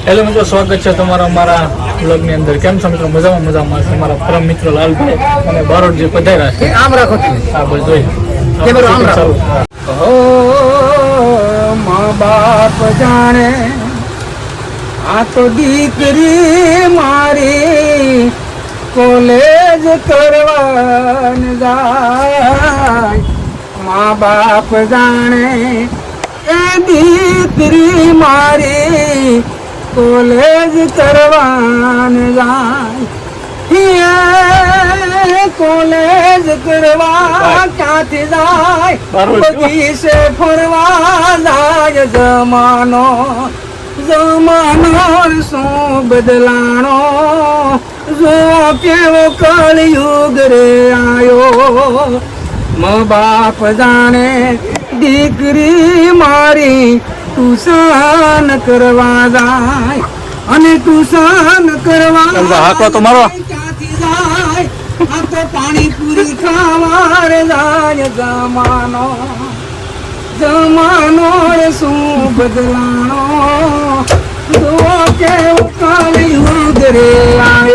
Hello મિત્રો, સ્વાગત છે તમારા અમારા બ્લોગની અંદર. કેમ છો મિત્રો? મજામાં છે. અમારા પરમ મિત્ર લાલભાઈ અને બારોટજી પધાર્યા છે. આમ રાખો હા બસ જોઈ આમ રાખો. હો મા બાપ જાણે આ તો દીકરી મારી કોલેજ કરવા જાય. મા બાપ જાણે એ દીકરી મારી કોલેજ કરવાન જાય. કોલેજ કરવા ક્યાંથી જાય? બગીચે ફરવા જાય. જમાનો શું બદલાણો, જો કેવો કળયુગ રે આયો. મા બાપ જાણે દીકરી મારી ટ્યુશન કરવા જાય અને ટ્યુશન કરવા ક્યાંથી જાય? આ તો પાણીપુરી ખાવા રે જાય. જમાનો રે શું બદલાણો, જો કેવું કળયુગ રે આયો.